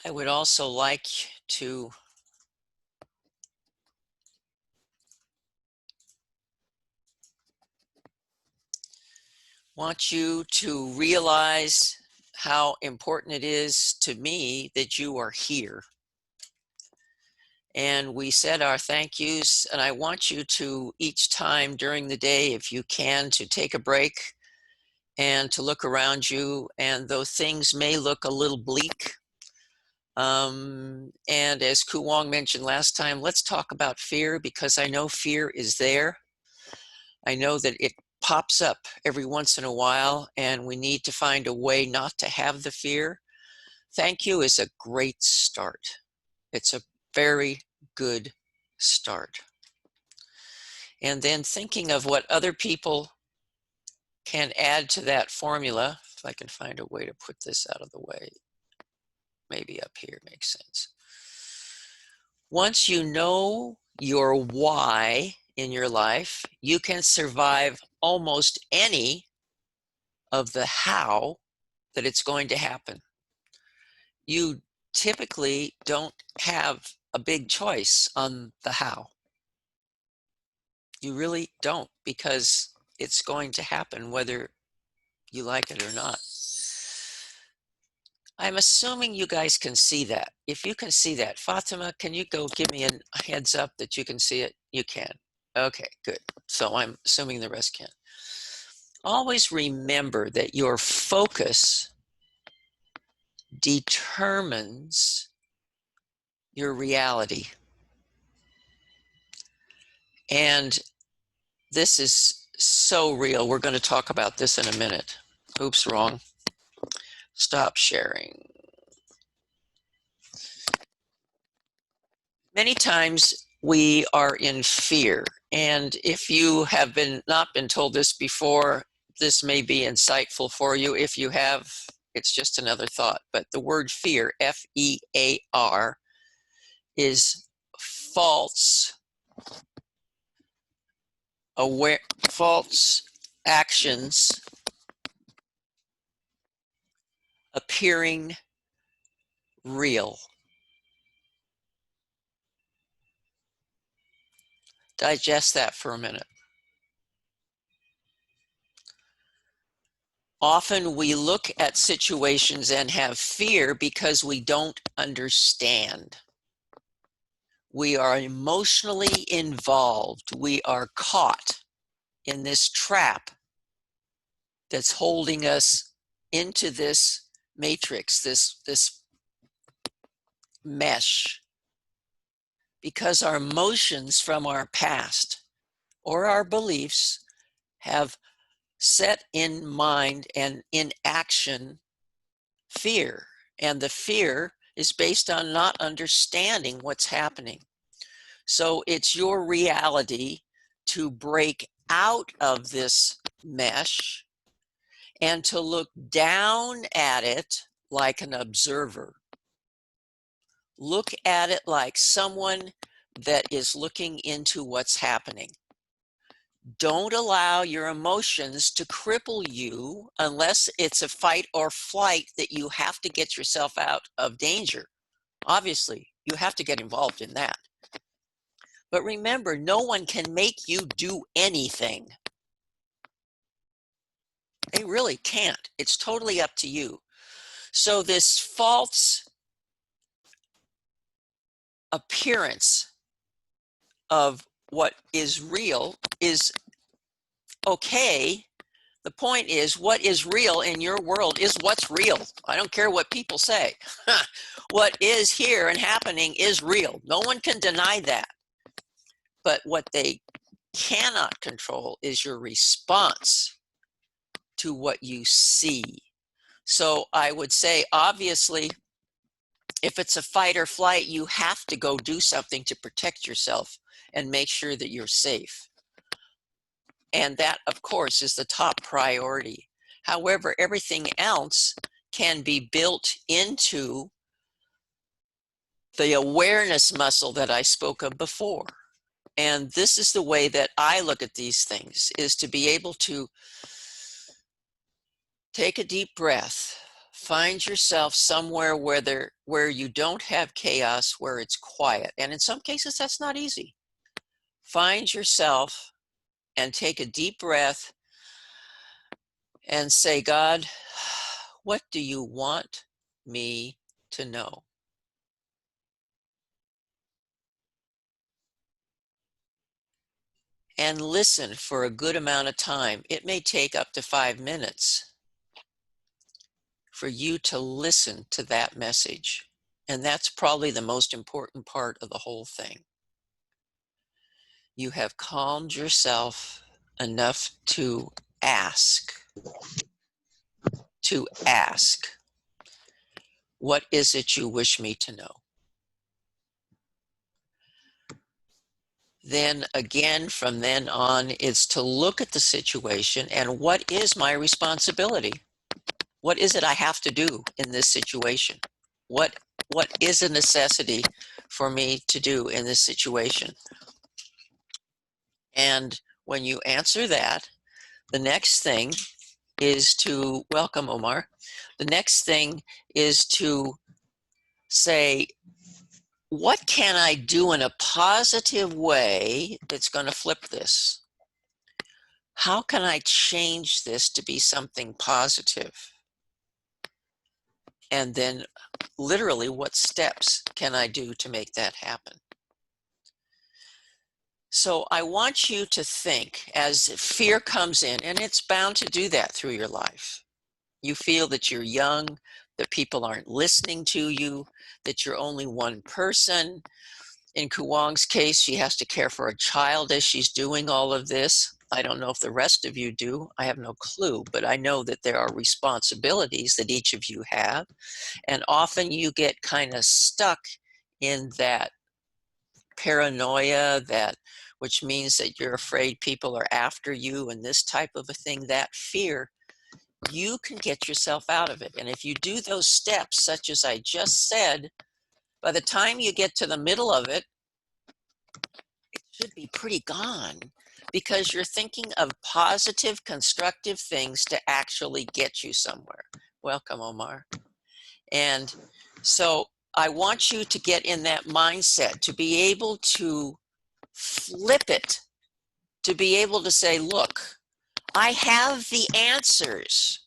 I would also like to want you to realize how important it is to me that you are here. And we said our thank yous, and I want you to each time during the day, if you can, to take a break and to look around you. And though things may look a little bleak, and as Ku Wong mentioned last time, let's talk about fear, because I know fear is there. I know that it pops up every once in a while, and we need to find a way not to have the fear. Thank you is a great start. It's a very good start. And then thinking of what other people can add to that formula, if I can find a way to put this out of the way, maybe up here makes sense. Once you know your why in your life, you can survive almost any of the how that it's going to happen. You typically don't have a big choice on the how. You really don't, because it's going to happen whether you like it or not. I'm assuming you guys can see that. If you can see that, Fatima, can you go give me a heads up that you can see it? You can. Okay, good. So I'm assuming the rest can. Always remember that your focus determines your reality. And this is so real. We're going to talk about this in a minute. Oops, wrong. Stop sharing. Many times we are in fear. And if you have not been told this before, this may be insightful for you. If you have, it's just another thought. But the word fear, F-E-A-R, is false actions appearing real. Digest that for a minute. Often we look at situations and have fear because we don't understand. We are emotionally involved. We are caught in this trap that's holding us into this matrix, this mesh, because our emotions from our past or our beliefs have set in mind and in action fear. And the fear is based on not understanding what's happening. So it's your reality to break out of this mesh and to look down at it like an observer. Look at it like someone that is looking into what's happening. Don't allow your emotions to cripple you unless it's a fight or flight that you have to get yourself out of danger. Obviously, you have to get involved in that. But remember, no one can make you do anything. They really can't. It's totally up to you. So this false appearance of what is real is okay. The point is, what is real in your world is what's real. I don't care what people say. What is here and happening is real. No one can deny that. But what they cannot control is your response to what you see. So I would say, obviously, if it's a fight or flight, you have to go do something to protect yourself and make sure that you're safe. And that, of course, is the top priority. However, everything else can be built into the awareness muscle that I spoke of before. And this is the way that I look at these things, is to be able to take a deep breath, find yourself somewhere where where you don't have chaos, where it's quiet. And in some cases, that's not easy. Find yourself and take a deep breath and say, God, what do you want me to know? And listen for a good amount of time. It may take up to 5 minutes for you to listen to that message. And that's probably the most important part of the whole thing. You have calmed yourself enough to ask, what is it you wish me to know? Then again, from then on, it's to look at the situation and what is my responsibility? What is it I have to do in this situation? What is a necessity for me to do in this situation? And when you answer that, the next thing is to, welcome Omar, the next thing is to say, what can I do in a positive way that's going to flip this? How can I change this to be something positive? And then literally, what steps can I do to make that happen? So I want you to think as fear comes in, and it's bound to do that through your life. You feel that you're young, that people aren't listening to you, that you're only one person. In Kuwang's case, she has to care for a child as she's doing all of this. I don't know if the rest of you do. I have no clue, but I know that there are responsibilities that each of you have. And often you get kind of stuck in that paranoia, which means that you're afraid people are after you and this type of a thing, that fear. You can get yourself out of it. And if you do those steps, such as I just said, by the time you get to the middle of it, it should be pretty gone because you're thinking of positive, constructive things to actually get you somewhere. Welcome, Omar. And so I want you to get in that mindset to be able to flip it, to be able to say, look, I have the answers.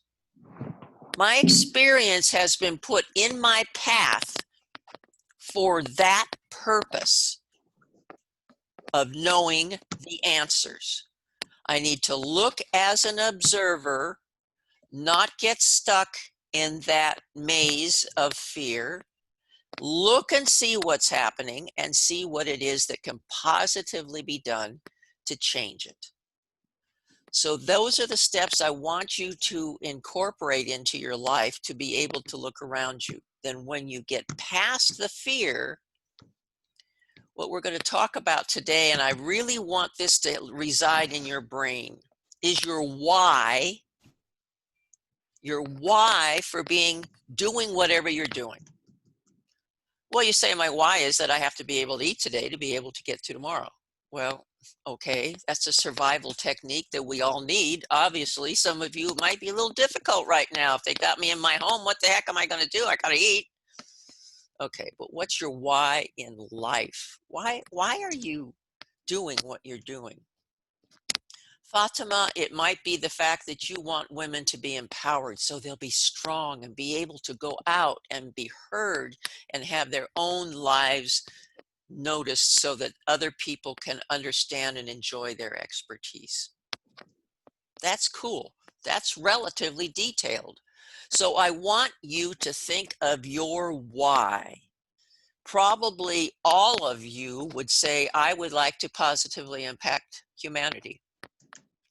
My experience has been put in my path for that purpose of knowing the answers. I need to look as an observer, not get stuck in that maze of fear. Look and see what's happening and see what it is that can positively be done to change it. So those are the steps I want you to incorporate into your life to be able to look around you. Then when you get past the fear, what we're going to talk about today, and I really want this to reside in your brain, is your why for doing whatever you're doing. Well, you say my why is that I have to be able to eat today to be able to get to tomorrow. Well, okay, that's a survival technique that we all need. Obviously, some of you might be a little difficult right now. If they got me in my home, what the heck am I going to do? I got to eat. Okay, but what's your why in life? Why are you doing what you're doing? Fatima, it might be the fact that you want women to be empowered so they'll be strong and be able to go out and be heard and have their own lives noticed so that other people can understand and enjoy their expertise. That's cool. That's relatively detailed. So I want you to think of your why. Probably all of you would say, I would like to positively impact humanity.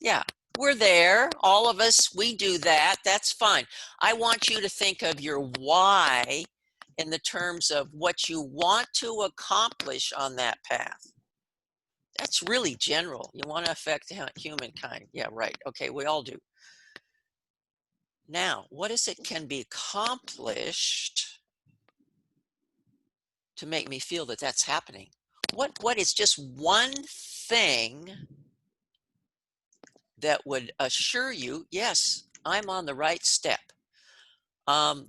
Yeah, we're there. All of us, we do that. That's fine. I want you to think of your why in the terms of what you want to accomplish on that path. That's really general. You want to affect humankind. Yeah, right. Okay, we all do. Now, what is it can be accomplished to make me feel that that's happening? What is just one thing that would assure you, yes, I'm on the right step.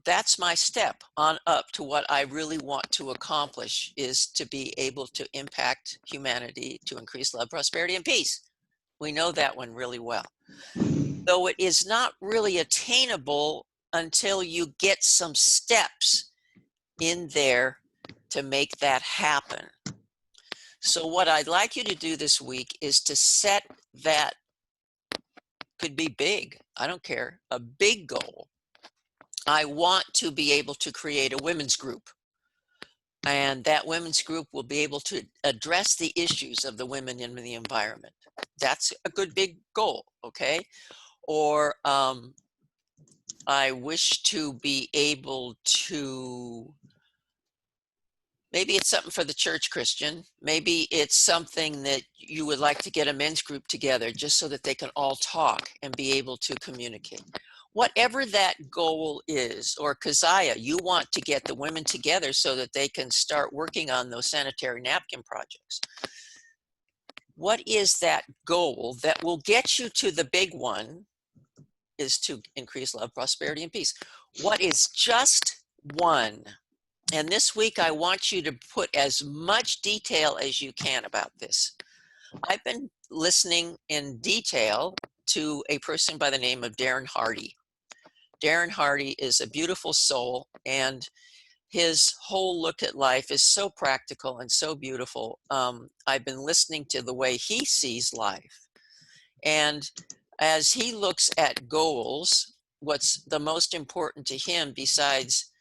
That's my step on up to what I really want to accomplish, is to be able to impact humanity, to increase love, prosperity, and peace. We know that one really well. Though it is not really attainable until you get some steps in there to make that happen. So what I'd like you to do this week is to set that, could be big, I don't care, a big goal. I want to be able to create a women's group. And that women's group will be able to address the issues of the women in the environment. That's a good big goal, okay? Or I wish to be able to, maybe it's something for the church, Christian. Maybe it's something that you would like to get a men's group together just so that they can all talk and be able to communicate. Whatever that goal is, or Keziah, you want to get the women together so that they can start working on those sanitary napkin projects. What is that goal that will get you to the big one, is to increase love, prosperity, and peace. What is just one? And this week, I want you to put as much detail as you can about this. I've been listening in detail to a person by the name of Darren Hardy. Darren Hardy is a beautiful soul, and his whole look at life is so practical and so beautiful. I've been listening to the way he sees life. And as he looks at goals, what's the most important to him besides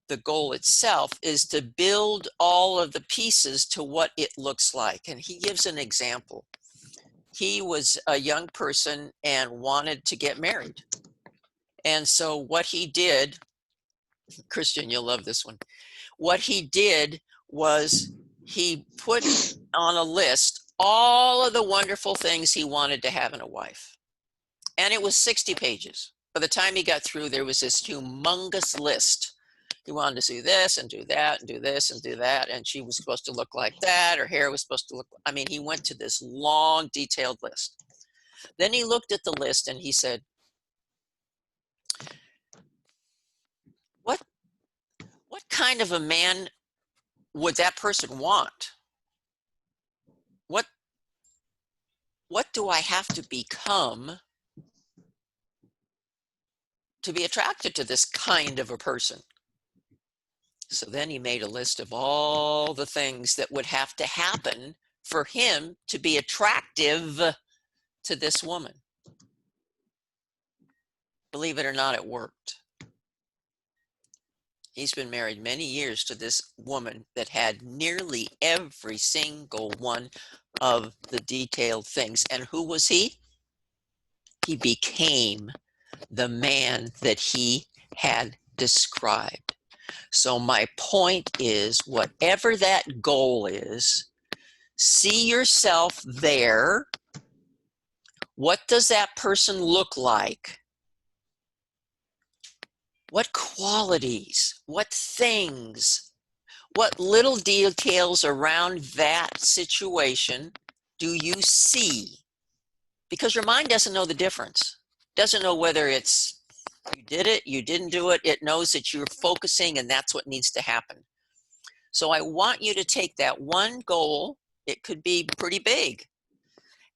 the goal itself is to build all of the pieces to what it looks like. And he gives an example. He was a young person and wanted to get married. And so what he did, Christian, you'll love this one. What he did was he put on a list all of the wonderful things he wanted to have in a wife. And it was 60 pages. By the time he got through, there was this humongous list. He wanted to do this and do that and do this and do that. And she was supposed to look like that. Her hair was supposed to look, I mean, he went to this long, detailed list. Then he looked at the list and he said, what kind of a man would that person want? What do I have to become to be attracted to this kind of a person? So then he made a list of all the things that would have to happen for him to be attractive to this woman. Believe it or not, it worked. He's been married many years to this woman that had nearly every single one of the detailed things. And who was he? He became the man that he had described. So my point is, whatever that goal is, see yourself there. What does that person look like? What qualities, what things, what little details around that situation do you see? Because your mind doesn't know the difference. Doesn't know whether it's you did it, you didn't do it. It knows that you're focusing and that's what needs to happen. So I want you to take that one goal, it could be pretty big,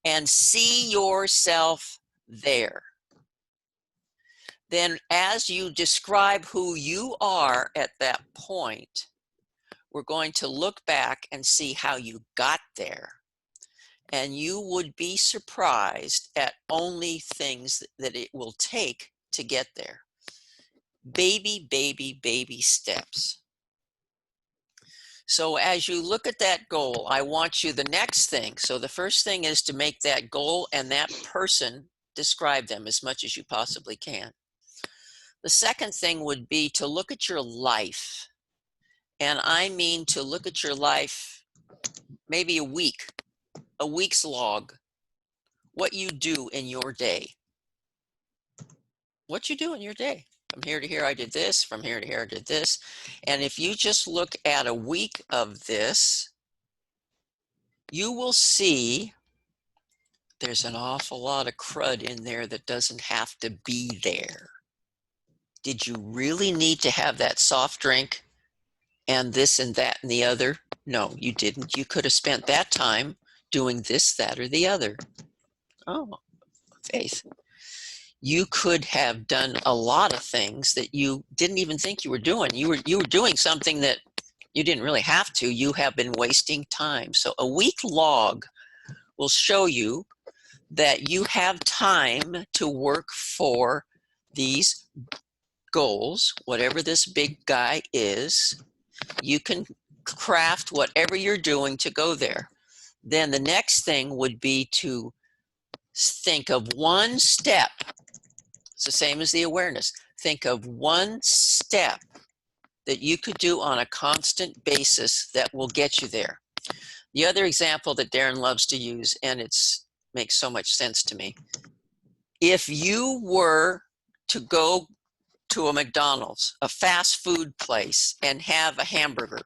and see yourself there. Then as you describe who you are at that point, we're going to look back and see how you got there. And you would be surprised at only things that it will take to get there. Baby, baby, baby steps. So as you look at that goal, I want you, the next thing, so the first thing is to make that goal and that person, describe them as much as you possibly can. The second thing would be to look at your life. And I mean to look at your life, maybe a week's log, what you do in your day. What you do in your day. From here to here, I did this. From here to here, I did this. And if you just look at a week of this, you will see there's an awful lot of crud in there that doesn't have to be there. Did you really need to have that soft drink and this and that and the other? No, you didn't. You could have spent that time doing this, that, or the other. Oh, Faith. You could have done a lot of things that you didn't even think you were doing. You were doing something that you didn't really have to. You have been wasting time. So a week log will show you that you have time to work for these goals, whatever this big guy is. You can craft whatever you're doing to go there. Then the next thing would be to think of one step. It's the same as the awareness. Think of one step that you could do on a constant basis that will get you there. The other example that Darren loves to use, and it makes so much sense to me, if you were to go to a McDonald's, a fast food place, and have a hamburger,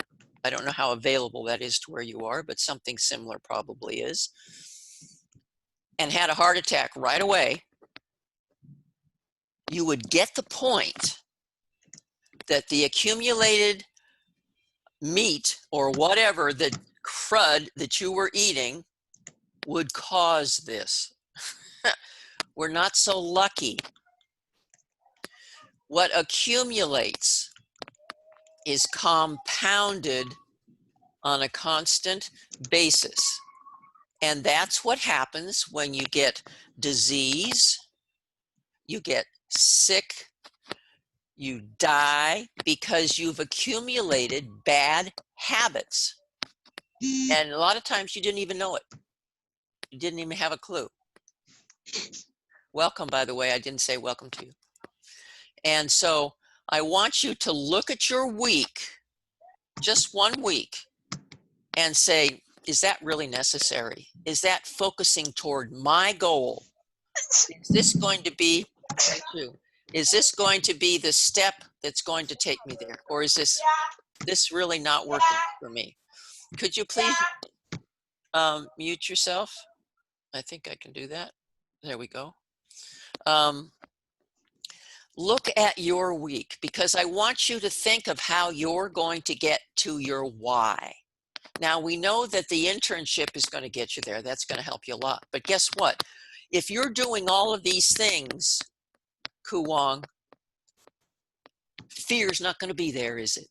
I don't know how available that is to where you are, but something similar probably is, and had a heart attack right away, you would get the point that the accumulated meat or whatever, the crud that you were eating would cause this. We're not so lucky. What accumulates is compounded on a constant basis. And that's what happens when you get disease, you get sick, you die, because you've accumulated bad habits. And a lot of times you didn't even know it. You didn't even have a clue. Welcome, by the way. I didn't say welcome to you. And so I want you to look at your week, just 1 week, and say, is that really necessary? Is that focusing toward my goal? Is this going to be, is this going to be the step that's going to take me there? Or is this really not working for me? Could you please mute yourself? I think I can do that. There we go. Look at your week, because I want you to think of how you're going to get to your why. Now, we know that the internship is going to get you there. That's going to help you a lot. But guess what? If you're doing all of these things, Ku Wong, fear's not going to be there, is it?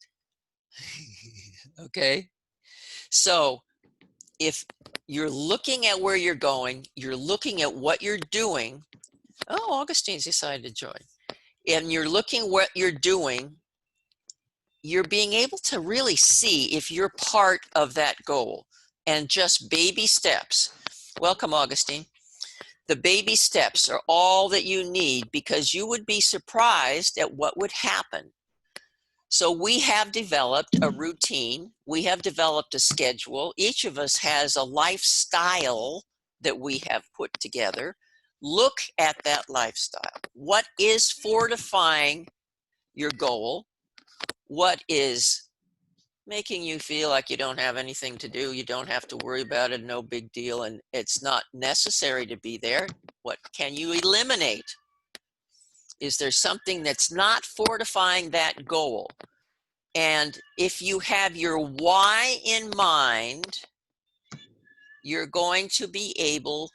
Okay? So if you're looking at where you're going, you're looking at what you're doing. Oh, Augustine's decided to join. And you're looking what you're doing, you're being able to really see if you're part of that goal, and just baby steps. Welcome, Augustine. The baby steps are all that you need, because you would be surprised at what would happen. So we have developed a routine. We have developed a schedule. Each of us has a lifestyle that we have put together. Look at that lifestyle. What is fortifying your goal? What is making you feel like you don't have anything to do? You don't have to worry about it, no big deal, and it's not necessary to be there. What can you eliminate? Is there something that's not fortifying that goal? And if you have your why in mind, you're going to be able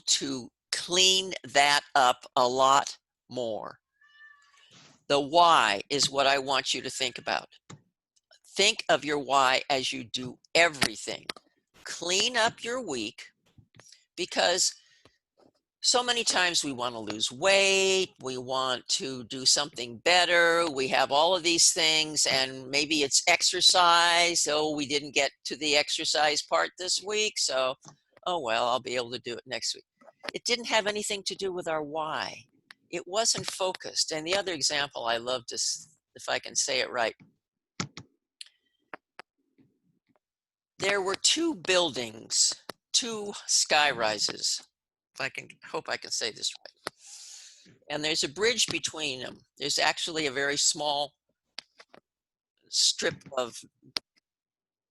to clean that up a lot more. The why is what I want you to think about. Think of your why as you do everything. Clean up your week, because so many times we want to lose weight, we want to do something better, we have all of these things, and maybe it's exercise. Oh, we didn't get to the exercise part this week, so, oh well, I'll be able to do it next week. It didn't have anything to do with our why. It wasn't focused. And the other example I love to, if I can say it right, there were 2 buildings, 2 sky rises. Hope I can say this right. And there's a bridge between them. There's actually a very small strip of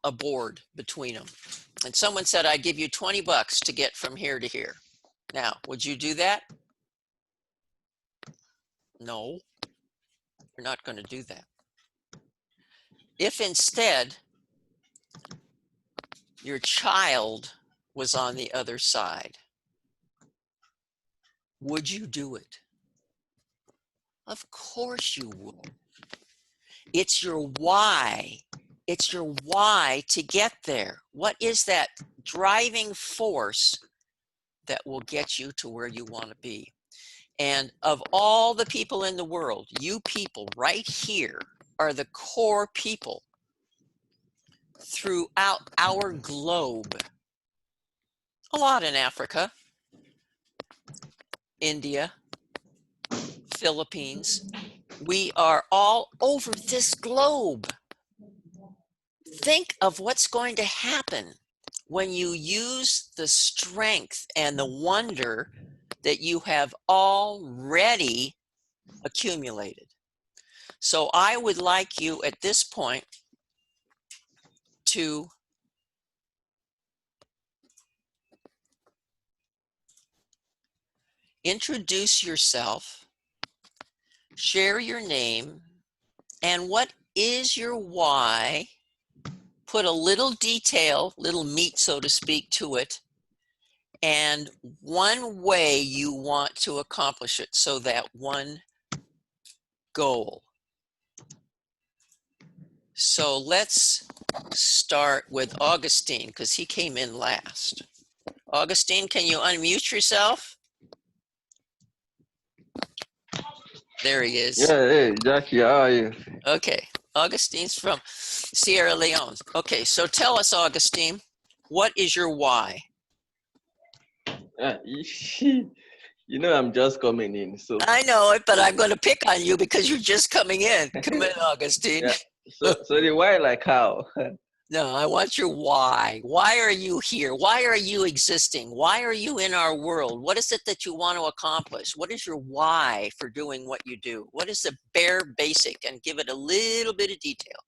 a board between them. And someone said, I'd give you $20 to get from here to here. Now, would you do that? No, you're not going to do that. If instead your child was on the other side, would you do it? Of course you would. It's your why. It's your why to get there. What is that driving force that will get you to where you want to be? And of all the people in the world, you people right here are the core people throughout our globe. A lot in Africa, India, Philippines. We are all over this globe. Think of what's going to happen when you use the strength and the wonder that you have already accumulated. So I would like you at this point to introduce yourself, share your name, and what is your why. Put a little detail, little meat, so to speak, to it, and one way you want to accomplish it. So that one goal. So let's start with Augustine, because he came in last. Augustine, can you unmute yourself? There he is. Yeah, hey, Jackie, how are you? Okay, Augustine's from Sierra Leone. Okay, so tell us, Augustine, what is your why? You know, I'm just coming in, so I know it, but I'm going to pick on you because you're just coming in. Come in, Augustine. yeah. So the why, like how? No, I want your why. Why are you here? Why are you existing? Why are you in our world? What is it that you want to accomplish? What is your why for doing what you do? What is the bare basic? And give it a little bit of detail.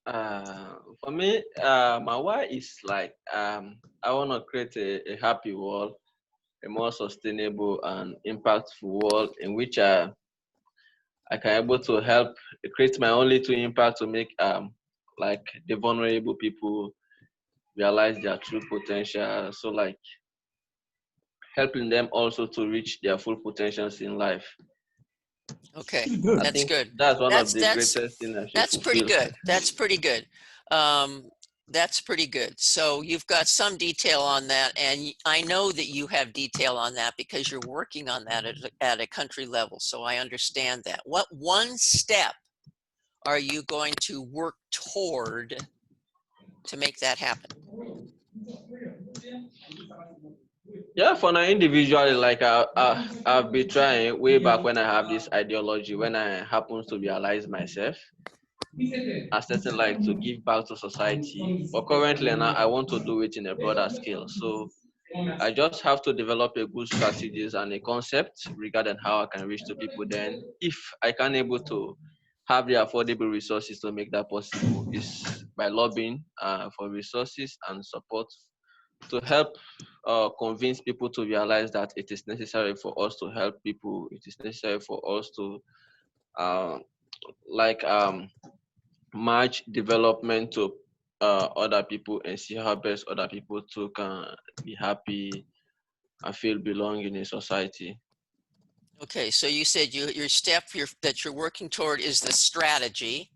For me, my why is like I want to create a happy world, a more sustainable and impactful world in which I can able to help create my own little impact to make like the vulnerable people realize their true potential. So like helping them also to reach their full potentials in life. Okay, I that's think good. that's one of That's the that's greatest things I should that's pretty fulfill. good. That's pretty good. Um, that's pretty good. So you've got some detail on that, and I know that you have detail on that because you're working on that at a country level. So I understand that. What one step are you going to work toward to make that happen? Yeah, for now individually, like I've been trying way back when I have this ideology, when I happen to realize myself, I started like to give back to society. But currently now I want to do it in a broader scale. So I just have to develop a good strategies and a concept regarding how I can reach to people. Then, if I can able to have the affordable resources to make that possible, is by lobbying for resources and support to help convince people to realize that it is necessary for us to help people. It is necessary for us to uh, like match development to other people and see how best other people too can be happy and feel belonging in society. Okay, so you said your step that you're working toward is the strategy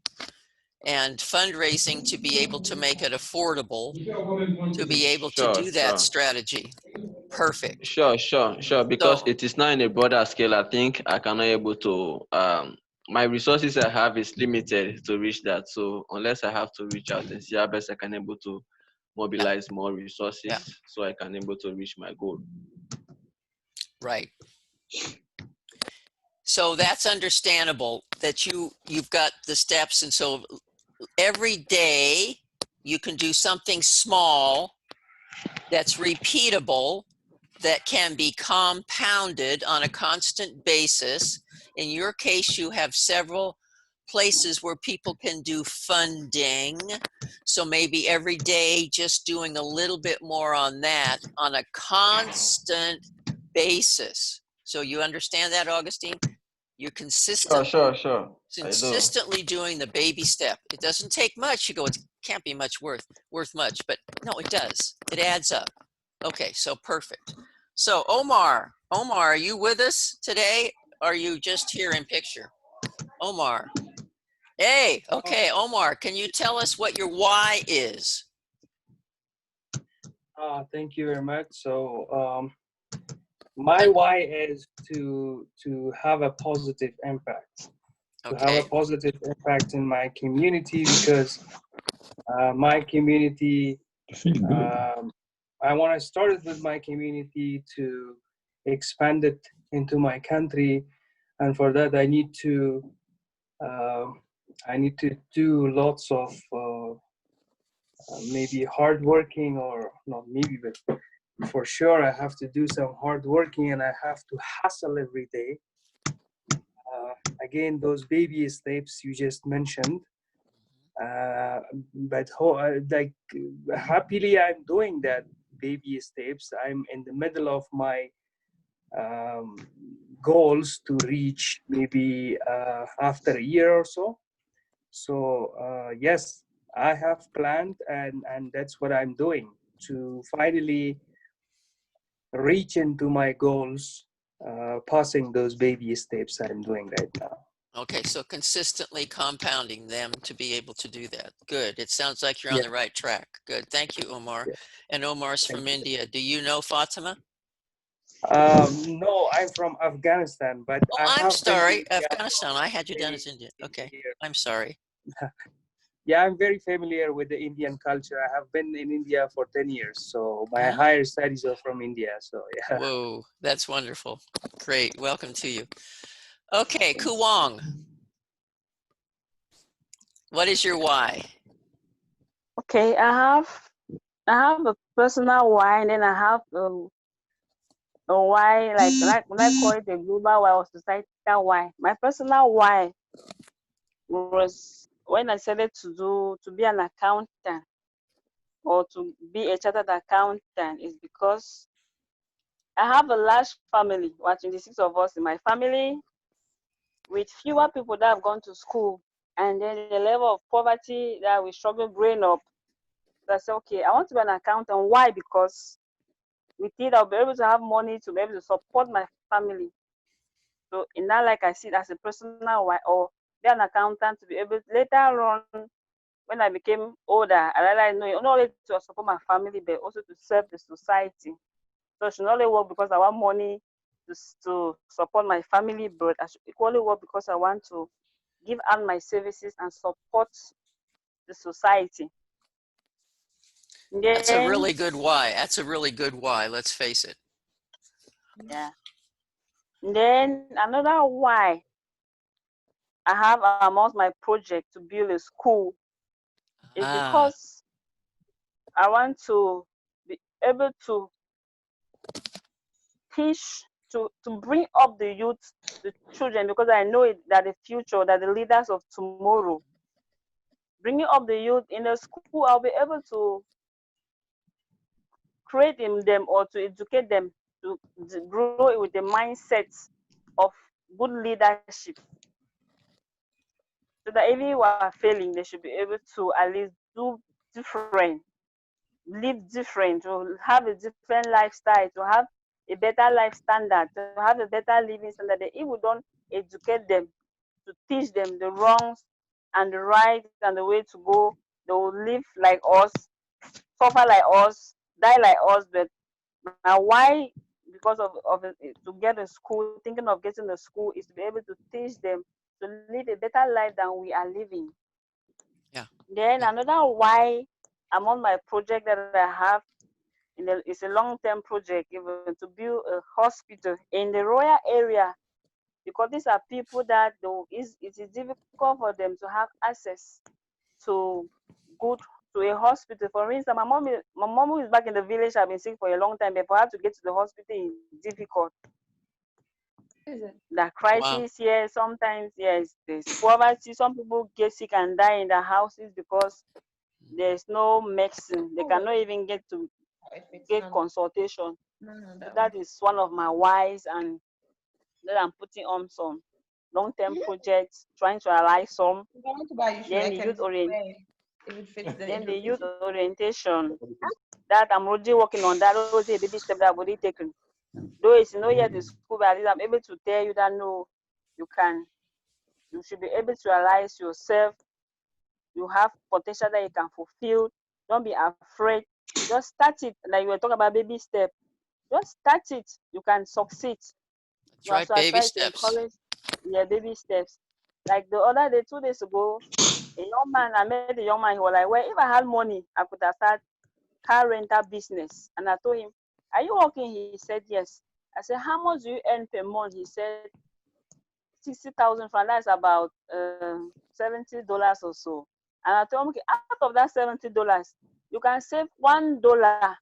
and fundraising to be able to make it affordable, to be able to Sure, do that sure. strategy. Perfect. Sure. Because So, it is not in a broader scale. I think I cannot able to. My resources I have is limited to reach that. So unless I have to reach out and see how best I can able to yeah, mobilize more yeah, resources, so I can able to reach my goal. right. So that's understandable that you've got the steps, and so every day you can do something small that's repeatable, that can be compounded on a constant basis. In your case, you have several places where people can do funding. So maybe every day just doing a little bit more on that on a constant basis. So you understand that, Augustine? You're Sure. I do. consistently doing the baby step. It doesn't take much. You go, it can't be much worth much, but no, it does. It adds up. Okay, so perfect. So Omar, are you with us today? Are you just here in picture? Omar. Hey, okay, Omar, can you tell us what your why is? Thank you very much. So my why is to have a positive impact, to have a Okay, positive impact in my community, because my community, I want to start it with my community to expand it into my country, and for that uh, I need to do lots of maybe hard working, or not maybe, but for sure I have to do some hard working, and I have to hustle every day. Again, those baby steps you just mentioned, but like happily I'm doing that baby steps. I'm in the middle of my um, goals to reach maybe after a year or so. So yes, I have planned, and that's what I'm doing to finally reach into my goals, passing those baby steps I'm doing right now. okay, so consistently compounding them to be able to do that. Good. It sounds like you're on Yeah, the right track. Good. Thank you, Omar. yeah. And Omar's Thank from you. India. Do you know Fatima? No, I'm from Afghanistan, but Oh, I I'm have been in sorry, India for Afghanistan. I had you down very as India. Okay, familiar. I'm sorry. Yeah, I'm very familiar with the Indian culture. I have been in India for 10 years, so my Ah, higher studies are from India. So yeah. whoa, that's wonderful. Great. Welcome to you. Okay, Kuwang, what is your why? Okay, I have a personal why, and then I have a why, like call it a global why or societal why. My personal why was when I decided to be an accountant or to be a chartered accountant is because I have a large family, what 26 of us in my family, with fewer people that have gone to school, and then the level of poverty that we struggle growing up. So I said, okay, I want to be an accountant. Why? Because with it, I'll be able to have money to be able to support my family. So in that, like I see it as a personal why, or be an accountant to be able to, later on when I became older, I realized no, not only to support my family, but also to serve the society. So I should not only work because I want money to support my family, but I should equally work because I want to give out my services and support the society. That's a Then, really good why. That's a really good why, let's face it. yeah. Then another why I have amongst my project to build a school is Ah, because I want to be able to teach, to bring up the youth, the children, because I know it, that the future, that the leaders of tomorrow, bringing up the youth in the school, I'll be able to create in them or to educate them to grow with the mindset of good leadership, so that even if we are failing, they should be able to at least do different, live different, to have a different lifestyle, to have a better life standard, to have a better living standard. If we don't educate them, to teach them the wrongs and the right and the way to go, they will live like us, suffer like us, die like us. But now why? Because of to get a school, thinking of getting a school is to be able to teach them to live a better life than we are living. yeah, Then yeah. another why I'm on my project that I have it's a long-term project, even to build a hospital in the rural area, because these are people that it is difficult for them to have access to good to a hospital. For instance, my mom who is back in the village have been sick for a long time, but for her to get to the hospital is difficult. Is it? The Wow. crisis here sometimes, yes, there's poverty. Some people get sick and die in their houses because there's no medicine. They Oh well, cannot even get to if it's get not consultation. no So that one. that is one of my whys, and then I'm putting on some long-term projects, trying to align some. If I want to buy you shoe, I Then the can youth orient, wear. If it fits, then then it the will fit youth you. orientation that I'm already working on. That was a baby step that I've already taken. Though it's not yet in school, but at least I'm able to tell you that no, you can, you should be able to realize yourself. You have potential that you can fulfill. Don't be afraid. Just start it. Like we were talking about baby step. Just start it. You can succeed. That's right. So I Baby try to steps. encourage, yeah, baby steps. Like the other day, 2 days ago, a young man, I met a young man, he was like, well, if I had money, I could have started car rental business. And I told him, are you working? He said, yes. I said, how much do you earn per month? He said, 60,000 francs. That's about $70 or so. And I told him, okay, out of that $70, you can save $1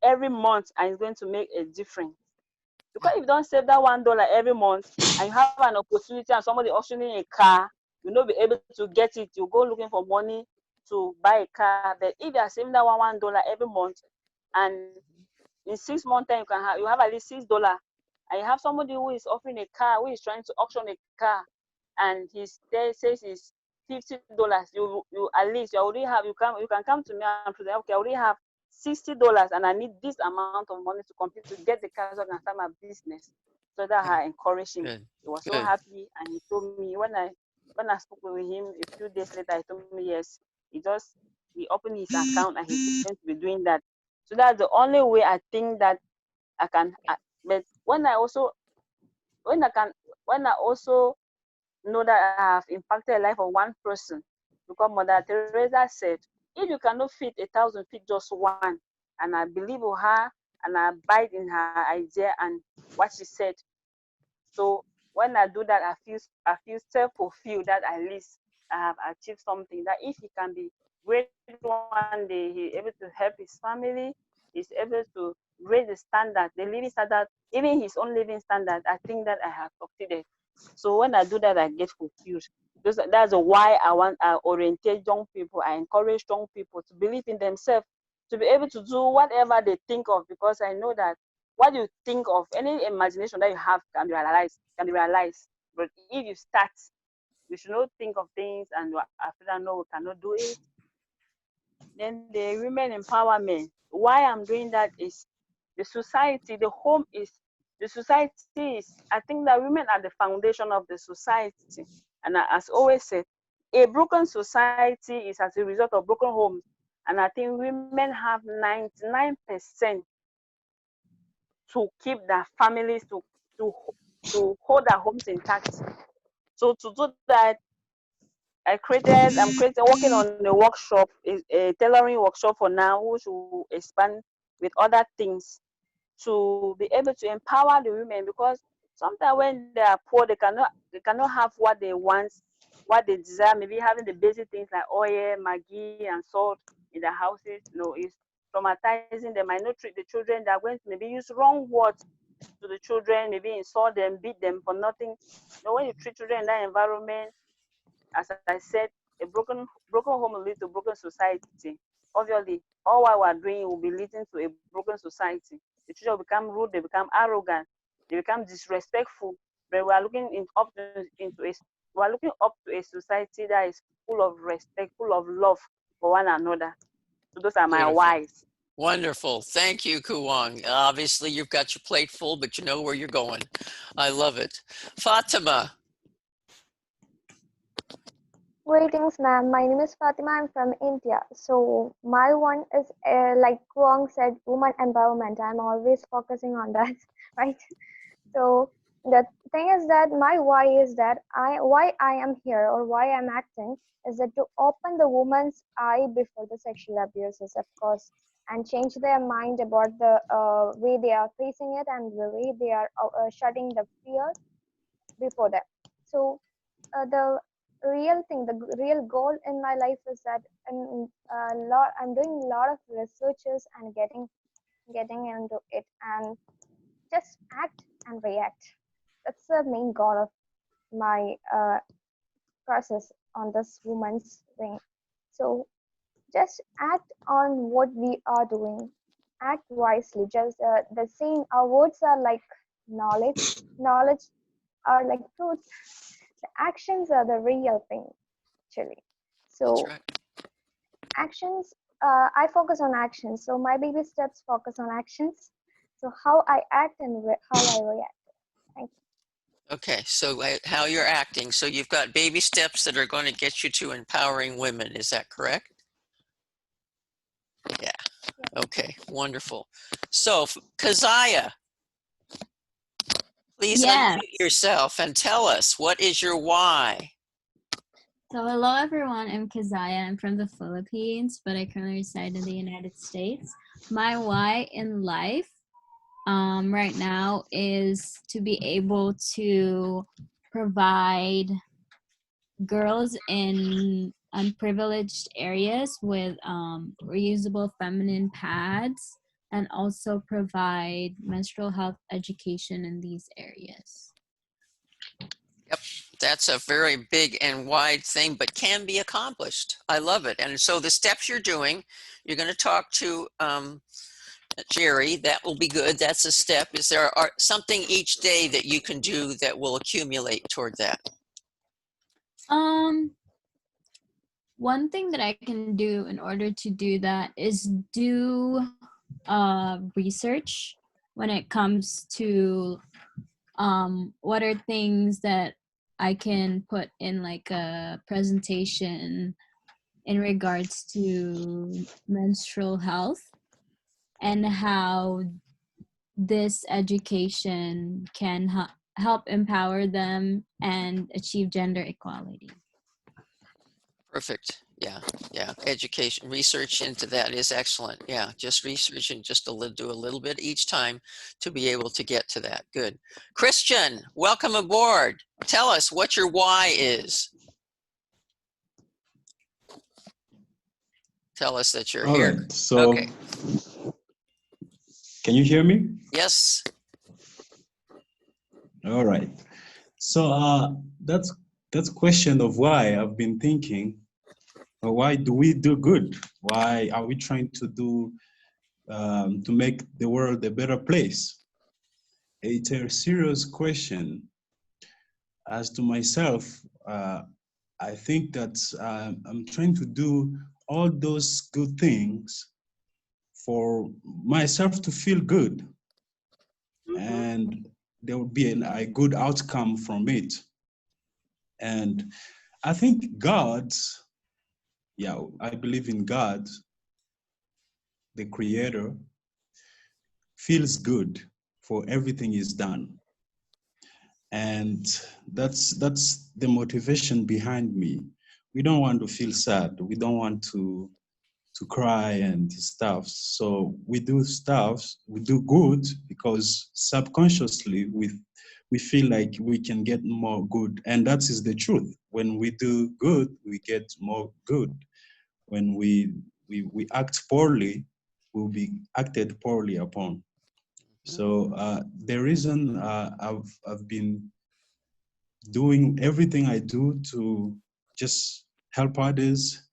every month and it's going to make a difference. Because if you don't save that $1 every month and you have an opportunity and somebody auctioning a car, you'll not be able to get it. You go looking for money to buy a car. But if you are saving that $1 every month, and in 6 months time you have at least $6, and you have somebody who is offering a car, who is trying to auction a car, and there says it's $50. You at least you already have, you can come to me and say, okay, I already have $60 and I need this amount of money to complete to get the car so I can start my business. So that Yeah. I encouraged him. Good. He was so Good. happy, and he told me when I spoke with him a few days later, he told me yes, he opened his account and he's going to be doing that. So that's the only way I think that I can. But when I can, when I also know that I have impacted the life of one person, because Mother Teresa said, if you cannot feed 1,000, feed just one. And I believe in her, and I abide in her idea and what she said. So when I do that, I feel self-fulfilled that at least I have achieved something. That if he can be great one day, he's able to help his family, he's able to raise the standard, the living standard, even his own living standard. I think that I have succeeded. So when I do that, I get fulfilled. That's why I orientate young people. I encourage young people to believe in themselves, to be able to do whatever they think of, because I know that what you think of, any imagination that you have can be realized. But if you start, you should not think of things and you're afraid that no, we cannot do it. Then the women empowerment. Why I'm doing that is the society, the home is the society is. I think that women are the foundation of the society. And as always said, a broken society is as a result of broken homes. And I think women have 99% to keep their families, to to hold their homes intact. So to do that, I'm creating working on a workshop, a tailoring workshop for now, which will expand with other things to be able to empower the women, because sometimes when they are poor, they cannot have what they want, what they desire. Maybe having the basic things like oil, maggi, and salt in their houses, is traumatizing. They might not treat the children. They are going to maybe use wrong words to the children, maybe insult them, beat them for nothing. When you treat children in that environment, as I said, a broken home will lead to broken society. Obviously, all what we are doing will be leading to a broken society. The children will become rude, they become arrogant, they become disrespectful. But we are looking up to a society that is full of respect, full of love for one another. So those are my Beautiful. whys. Wonderful. Thank you, Kuwang. Obviously, you've got your plate full, but you know where you're going. I love it. Fatima. Greetings, ma'am. My name is Fatima. I'm from India. So my one is like Kwong said, woman empowerment. I'm always focusing on that, right? So the thing is that my why is that why I am here or why I'm acting is that to open the woman's eye before the sexual abuses, of course, and change their mind about the way they are facing it and the way they are shutting the fear before them. So the real thing, the real goal in my life is that I'm doing a lot of researches and getting into it and just act and react. That's the main goal of my process on this woman's wing. So just act on what we are doing. Act wisely. Just the same. Our words are like knowledge. Knowledge are like fruits. The actions are the real thing, actually. That's So right. actions. I focus on actions. So my baby steps focus on actions. So how I act and how I react. Thank you. Okay, so how you're acting. So you've got baby steps that are going to get you to empowering women. Is that correct? Yeah. Okay, wonderful. So Keziah, please Yes. unmute yourself and tell us, what is your why? So hello everyone, I'm Keziah. I'm from the Philippines, but I currently reside in the United States. My why in life right now is to be able to provide girls in unprivileged areas with reusable feminine pads, and also provide menstrual health education in these areas. Yep, that's a very big and wide thing, but can be accomplished. I love it. And so the steps you're doing, you're going to talk to Jerry. That will be good. That's a step. Is there something each day that you can do that will accumulate toward that? One thing that I can do in order to do that is do research when it comes to what are things that I can put in like a presentation in regards to menstrual health, and how this education can help empower them and achieve gender equality. Perfect. Yeah, yeah. Education, research into that is excellent. Yeah, just research and just do a little bit each time to be able to get to that. Good. Christian, welcome aboard. Tell us what your why is. Tell us that you're All here. right. So, Okay. can you hear me? Yes. All right. So that's question of why I've been thinking. Why do we do good? Why are we trying to do to make the world a better place? It's a serious question. As to myself, I think that I'm trying to do all those good things for myself to feel good, and there will be a good outcome from it. And I think God, yeah, I believe in God, the creator, feels good for everything is done. And that's the motivation behind me. We don't want to feel sad. We don't want to cry and stuff. So we do stuff, we do good because subconsciously we feel like we can get more good. And that is the truth. When we do good, we get more good. When we act poorly, we'll be acted poorly upon. So the reason I've been doing everything I do to just help others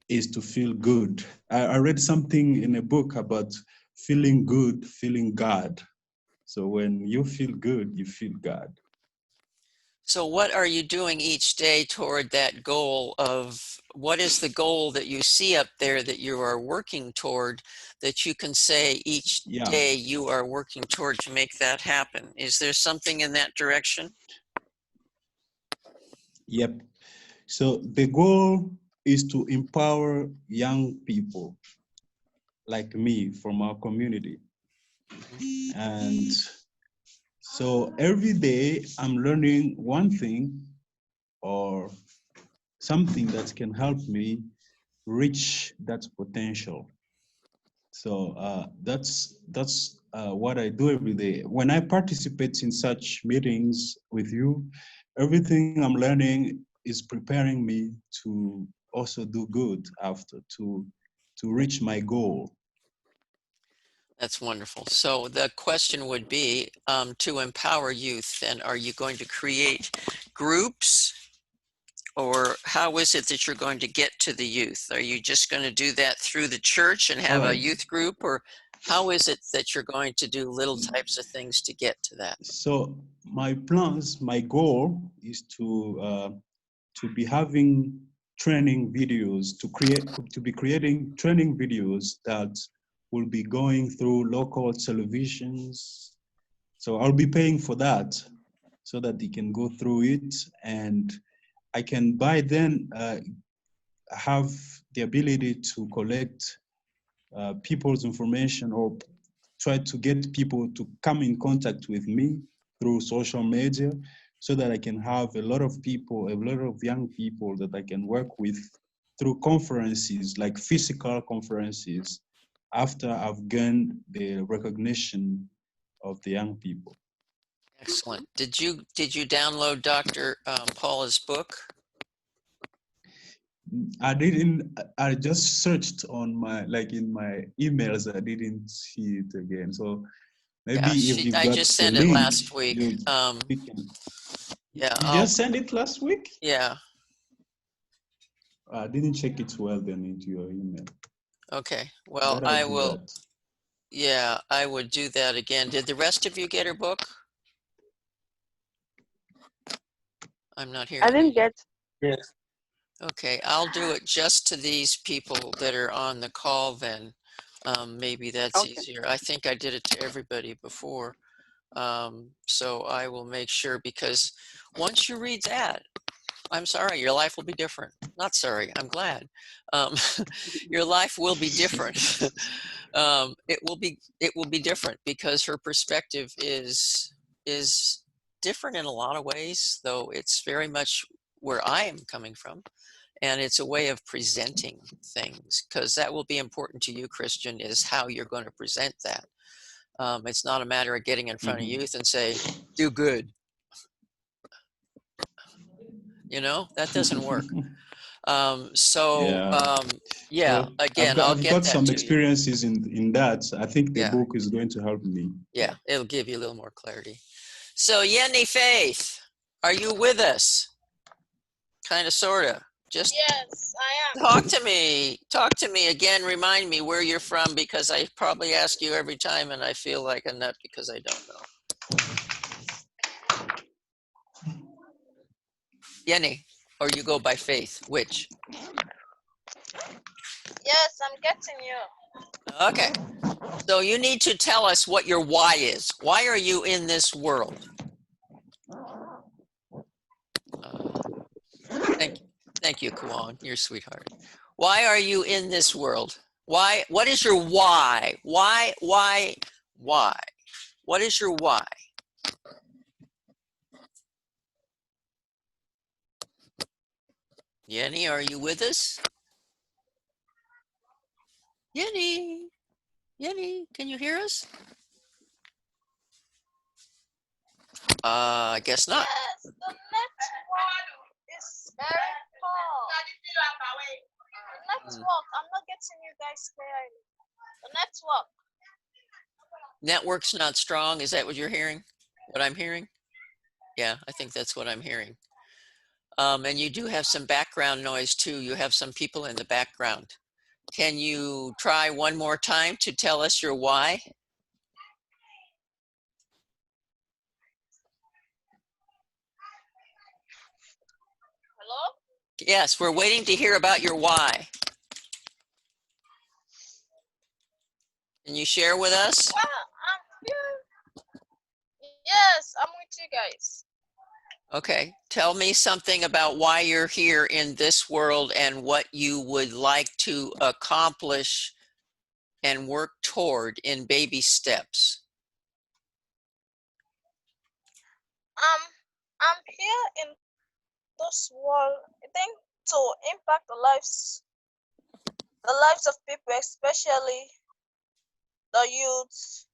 is to feel good. I read something in a book about feeling good, feeling God. So when you feel good, you feel God. So what are you doing each day toward that goal of, what is the goal that you see up there that you are working toward, that you can say each day you are working toward to make that happen? Is there something in that direction? Yep. So the goal is to empower young people like me from our community. And so every day I'm learning one thing or something that can help me reach that potential. So that's what I do every day. When I participate in such meetings with you, everything I'm learning is preparing me to also do good after, to reach my goal. That's wonderful. So the question would be to empower youth, and are you going to create groups, or how is it that you're going to get to the youth? Are you just going to do that through the church and have a Alright. youth group, or how is it that you're going to do little types of things to get to that? So my plans, my goal is to be having training videos, to be creating training videos that will be going through local televisions. So I'll be paying for that so that they can go through it, and I can by then have the ability to collect people's information, or try to get people to come in contact with me through social media, so that I can have a lot of people, a lot of young people that I can work with through conferences, like physical conferences, after I've gained the recognition of the young people. Excellent. Did you download Dr. Paula's book? I didn't, I just searched on my, like in my emails, I didn't see it again. So maybe Yeah, if you've I got just the sent it link, last week. you can. Yeah, You just sent it last week? yeah. I didn't check it well then into your email. Okay. Well, But I I'll do will. that. Yeah, I would do that again. Did the rest of you get her book? I'm not hearing I you. didn't get. Yes. Okay, I'll do it just to these people that are on the call then. Maybe that's Okay. easier. I think I did it to everybody before. So I will make sure, because once you read that, I'm sorry, your life will be different. Not sorry, I'm glad. Your life will be different. It will be different, because her perspective is different in a lot of ways, though it's very much where I am coming from. And it's a way of presenting things, because that will be important to you, Christian, is how you're going to present that. It's not a matter of getting in front of youth and say, do good. You know, that doesn't work. Yeah. Yeah, So again, I'll I've get got that some to you. experiences in that. I think the Yeah, book is going to help me. yeah, it'll give you a little more clarity. So Yenny Faith, are you with us? Kind of, sort of. Just Yes, I am. talk to me. Talk to me again. Remind me where you're from, because I probably ask you every time and I feel like a nut because I don't know. Yenny, or you go by Faith, which? Yes, I'm getting you. Okay. So you need to tell us what your why is. Why are you in this world? Thank you, Kuan. You're a sweetheart. Why are you in this world? Why? What is your why? Why? What is your why? Yenny, are you with us? Yenny, can you hear us? I guess not. Yes, the network is very poor. The network, I'm not getting you guys clearly. The network. Network's not strong. Is that what you're hearing? What I'm hearing? Yeah, I think that's what I'm hearing. And you do have some background noise too. You have some people in the background. Can you try one more time to tell us your why? Hello? Yes, we're waiting to hear about your why. Can you share with us? Well, I'm here. Yes, I'm with you guys. Okay, tell me something about why you're here in this world and what you would like to accomplish and work toward in baby steps. I'm here in this world, I think, to impact the lives of people, especially the youth,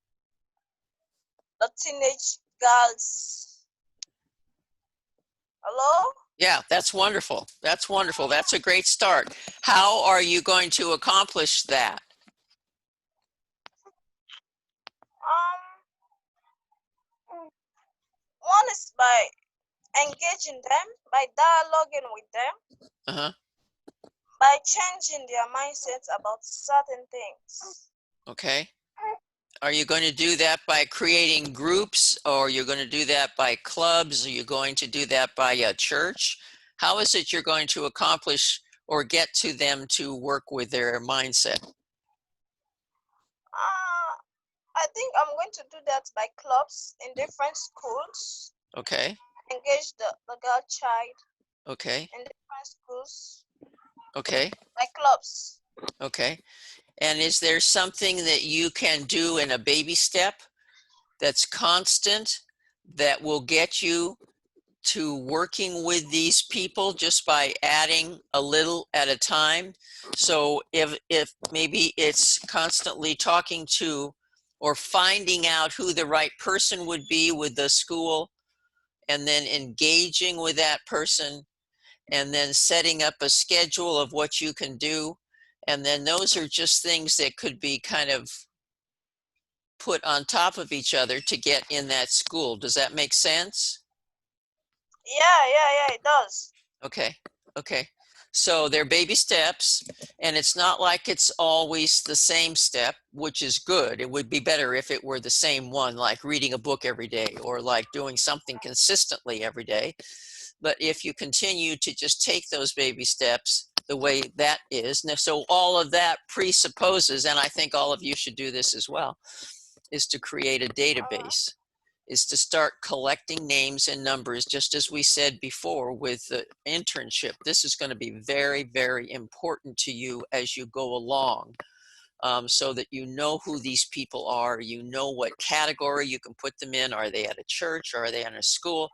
the teenage girls. Hello? Yeah, that's wonderful. That's wonderful. That's a great start. How are you going to accomplish that? by engaging them, by dialoguing with them, Uh-huh. by changing their mindsets about certain things. Okay. Are you going to do that by creating groups, or you're going to do that by clubs? Are you going to do that by a church? How is it you're going to accomplish or get to them to work with their mindset? I think I'm going to do that by clubs in different schools. Okay. Engage the girl child Okay. in different schools Okay. by clubs. Okay. And is there something that you can do in a baby step that's constant that will get you to working with these people just by adding a little at a time? So if maybe it's constantly talking to or finding out who the right person would be with the school, and then engaging with that person, and then setting up a schedule of what you can do. And then those are just things that could be kind of put on top of each other to get in that school. Does that make sense? Yeah, it does. Okay, okay. So they're baby steps, and it's not like it's always the same step, which is good. It would be better if it were the same one, like reading a book every day or like doing something consistently every day. But if you continue to just take those baby steps the way that is, so all of that presupposes, and I think all of you should do this as well, is to create a database, is to start collecting names and numbers, just as we said before with the internship. This is going to be very, very important to you as you go along, so that you know who these people are, you know what category you can put them in. Are they at a church? Are they in a school?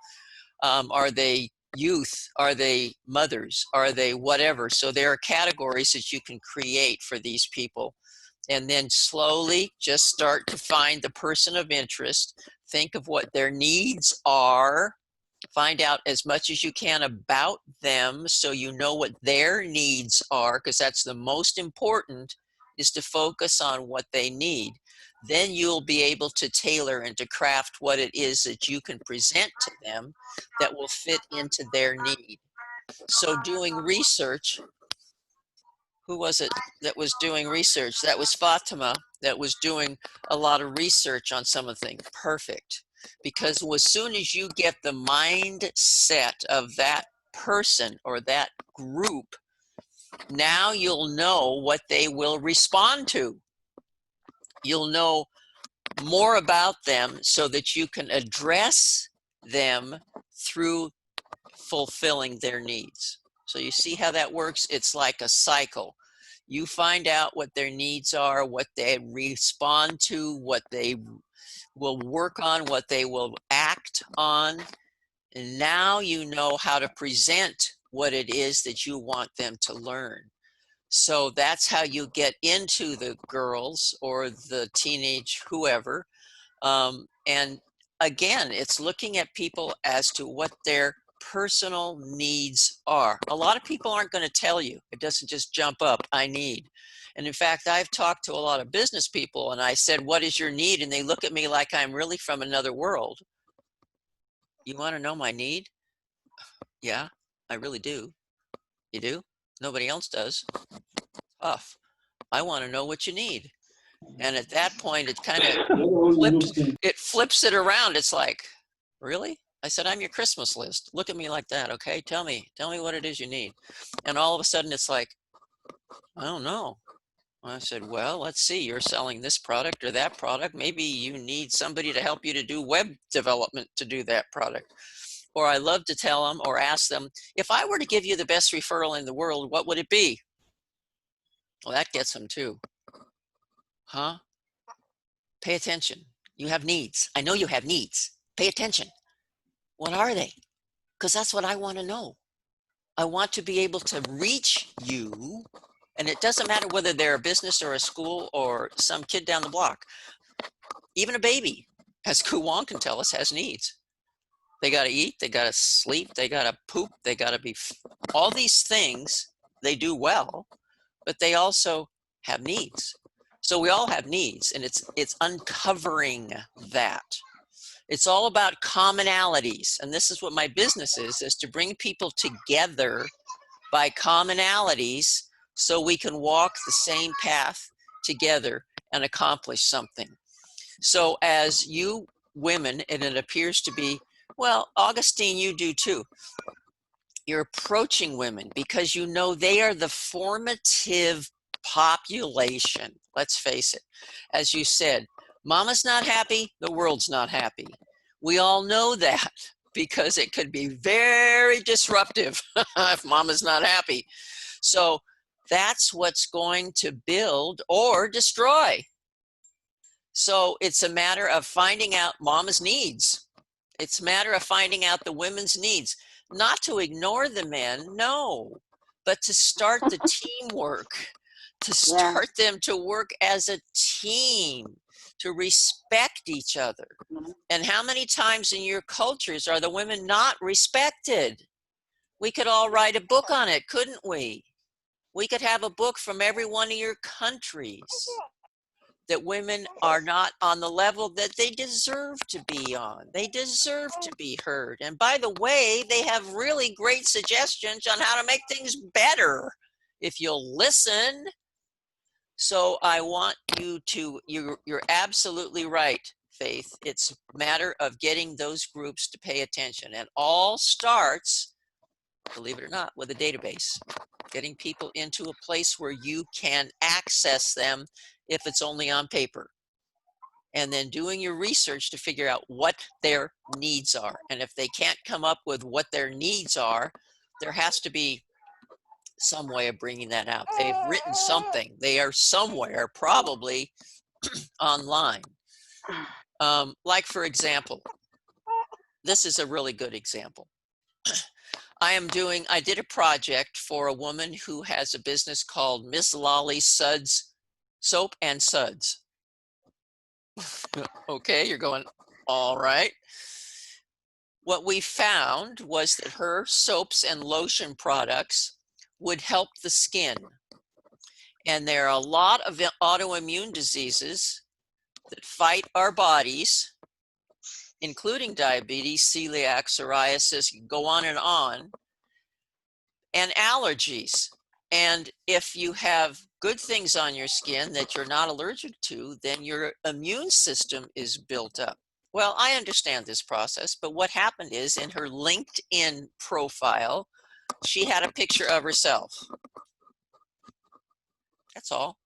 Are they youth? Are they mothers? Are they whatever? So there are categories that you can create for these people. And then slowly just start to find the person of interest. Think of what their needs are. Find out as much as you can about them so you know what their needs are, because that's the most important, is to focus on what they need. Then you'll be able to tailor and to craft what it is that you can present to them that will fit into their need. So doing research, who was it that was doing research? That was Fatima, that was doing a lot of research on some of the things. Perfect. Because as soon as you get the mindset of that person or that group, now you'll know what they will respond to. You'll know more about them so that you can address them through fulfilling their needs. So you see how that works? It's like a cycle. You find out what their needs are, what they respond to, what they will work on, what they will act on. And now you know how to present what it is that you want them to learn. So that's how you get into the girls or the teenage whoever. And again, it's looking at people as to what their personal needs are. A lot of people aren't going to tell you. It doesn't just jump up, I need. And in fact, I've talked to a lot of business people and I said, what is your need? And they look at me like I'm really from another world. You want to know my need? Yeah, I really do. You do? Nobody else does. Tough. I want to know what you need. And at that point, it kind of flips it around. It's like, really? I said, I'm your Christmas list. Look at me like that, okay? Tell me what it is you need. And all of a sudden, it's like, I don't know. I said, well, let's see. You're selling this product or that product. Maybe you need somebody to help you to do web development to do that product. Or I love to tell them or ask them, if I were to give you the best referral in the world, what would it be? Well, that gets them too. Huh? Pay attention. You have needs. I know you have needs. Pay attention. What are they? Because that's what I want to know. I want to be able to reach you. And it doesn't matter whether they're a business or a school or some kid down the block. Even a baby, as Ku Wong can tell us, has needs. They got to eat. They got to sleep. They got to poop. They got to be, all these things they do well, but they also have needs. So we all have needs, and it's uncovering that. It's all about commonalities. And this is what my business is to bring people together by commonalities so we can walk the same path together and accomplish something. So as you women, and it appears to be, well, Augustine, you do too. You're approaching women because you know they are the formative population. Let's face it. As you said, mama's not happy, the world's not happy. We all know that because it could be very disruptive if mama's not happy. So that's what's going to build or destroy. So it's a matter of finding out mama's needs. It's a matter of finding out the women's needs. Not to ignore the men, no, but to start the teamwork, to start them to work as a team, to respect each other. And how many times in your cultures are the women not respected? We could all write a book on it, couldn't we? We could have a book from every one of your countries that women are not on the level that they deserve to be on. They deserve to be heard. And by the way, they have really great suggestions on how to make things better if you'll listen. So I want you to, you're absolutely right, Faith. It's a matter of getting those groups to pay attention. And all starts, believe it or not, with a database. Getting people into a place where you can access them if it's only on paper. And then doing your research to figure out what their needs are. And if they can't come up with what their needs are, there has to be some way of bringing that out. They've written something. They are somewhere, probably online. Like, for example, this is a really good example. I did a project for a woman who has a business called Miss Lolly Suds Soap and Suds. Okay, you're going, all right. What we found was that her soaps and lotion products would help the skin. And there are a lot of autoimmune diseases that fight our bodies, including diabetes, celiac, psoriasis, go on, and allergies. And if you have good things on your skin that you're not allergic to, then your immune system is built up. Well, I understand this process, but what happened is in her LinkedIn profile, she had a picture of herself. That's all.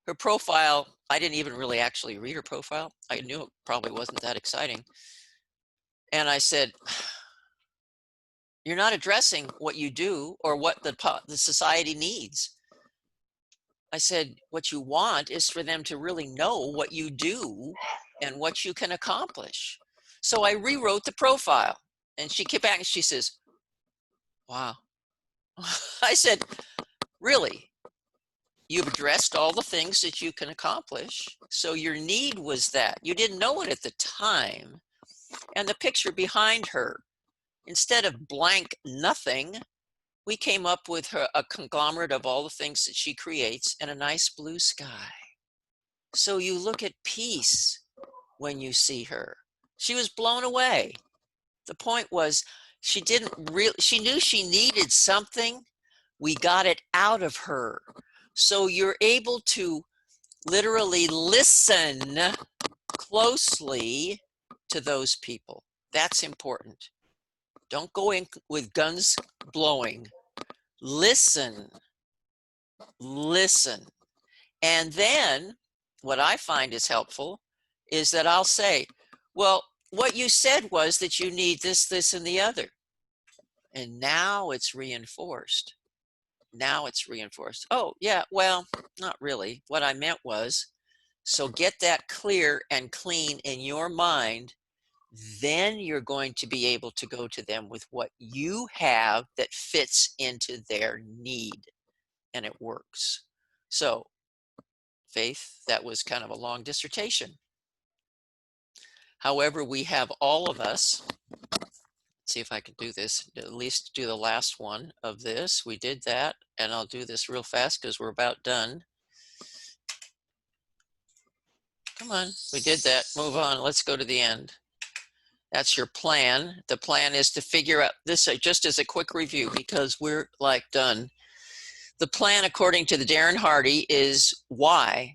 Her profile, I didn't even really actually read her profile. I knew it probably wasn't that exciting. And I said, you're not addressing what you do or what the society needs. I said, what you want is for them to really know what you do and what you can accomplish. So I rewrote the profile, and she came back and she says, wow. I said, really? You've addressed all the things that you can accomplish. So your need was that. You didn't know it at the time. And the picture behind her, instead of blank nothing, we came up with a conglomerate of all the things that she creates and a nice blue sky. So you look at peace when you see her. She was blown away. The point was, she knew she needed something. We got it out of her. So you're able to literally listen closely to those people. That's important. Don't go in with guns blowing. Listen. Listen. And then what I find is helpful is that I'll say, well, what you said was that you need this, this, and the other. And now it's reinforced. Now it's reinforced. Oh, yeah, well, not really. What I meant was, so get that clear and clean in your mind. Then you're going to be able to go to them with what you have that fits into their need, and it works. So, Faith, that was kind of a long dissertation. However, we have all of us, see if I can do this, at least do the last one of this. We did that, and I'll do this real fast because we're about done. Come on, we did that. Move on. Let's go to the end. That's your plan. The plan is to figure out this just as a quick review because we're like done. The plan, according to the Darren Hardy, is why,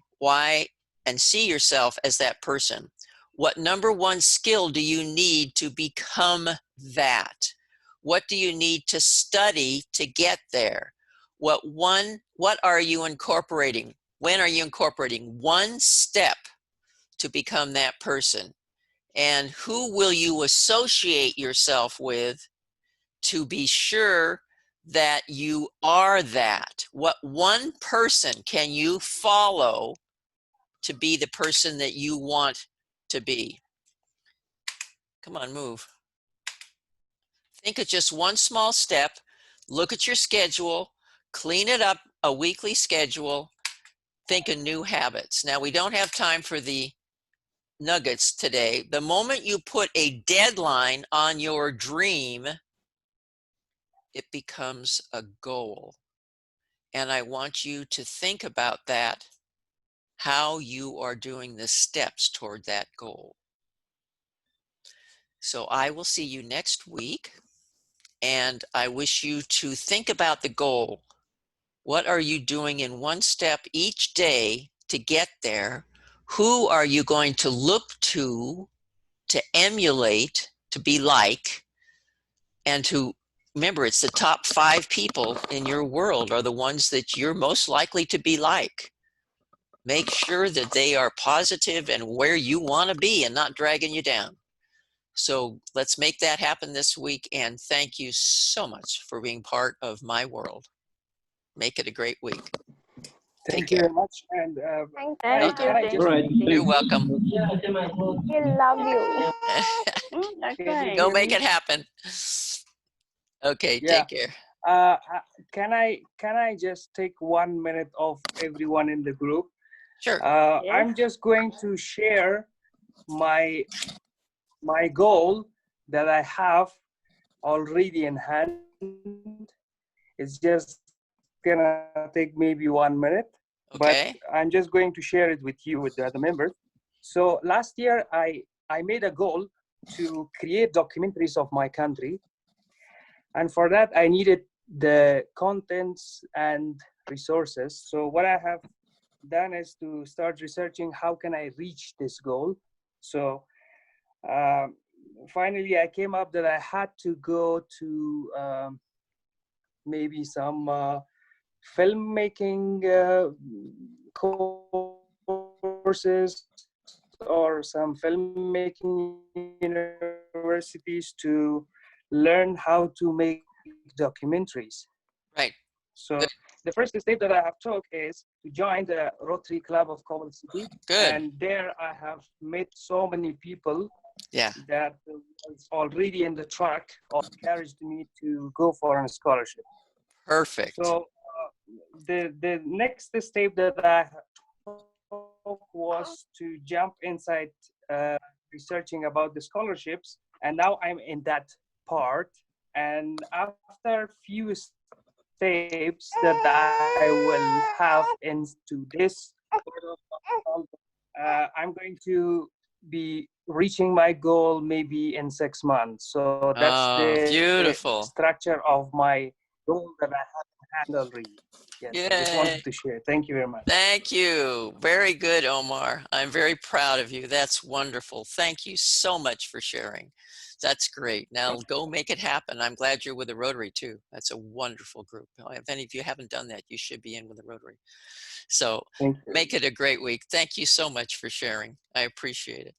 and see yourself as that person. What number one skill do you need to become that? What do you need to study to get there? What are you incorporating? When are you incorporating one step to become that person? And who will you associate yourself with to be sure that you are that? What one person can you follow to be the person that you want to be? Come on, move. Think of just one small step. Look at your schedule. Clean it up, a weekly schedule. Think of new habits. Now, we don't have time for the nuggets today. The moment you put a deadline on your dream, it becomes a goal. And I want you to think about that, how you are doing the steps toward that goal. So I will see you next week, and I wish you to think about the goal. What are you doing in one step each day to get there? Who are you going to look to emulate, to be like, and to remember, it's the top 5 people in your world are the ones that you're most likely to be like. Make sure that they are positive and where you want to be and not dragging you down. So let's make that happen this week. And thank you so much for being part of my world. Make it a great week. Take Thank you care. very much. And Thank can you. I Thank you. just All right. You're welcome. We love you. Okay. Go make it happen. Okay, Yeah. take care. Can I just take 1 minute of everyone in the group? Sure. Yes. I'm just going to share my goal that I have already in hand. It's just gonna take maybe 1 minute, Okay. but I'm just going to share it with you, with the other members. So last year, I made a goal to create documentaries of my country. And for that, I needed the contents and resources. So what I have done is to start researching how can I reach this goal. So finally, I came up that I had to go to maybe some filmmaking courses or some filmmaking universities to learn how to make documentaries. Right. So Good. the first step that I have took is to join the Rotary Club of Cobble City. Good. And there I have met so many people Yeah. that was already in the track or encouraged me to go for a scholarship. Perfect. So the next step that I took was to jump inside researching about the scholarships, and now I'm in that part. And after few steps that I will have into this, I'm going to be reaching my goal maybe in 6 months. So that's Oh, the beautiful. structure of my goal that I have handled already. Yes, I just Yay. wanted to share. Thank you very much. Thank you. Very good, Omar. I'm very proud of you. That's wonderful. Thank you so much for sharing. That's great. Now go make it happen. I'm glad you're with the Rotary too. That's a wonderful group. If any of you haven't done that, you should be in with the Rotary. So Thank you. make it a great week. Thank you so much for sharing. I appreciate it.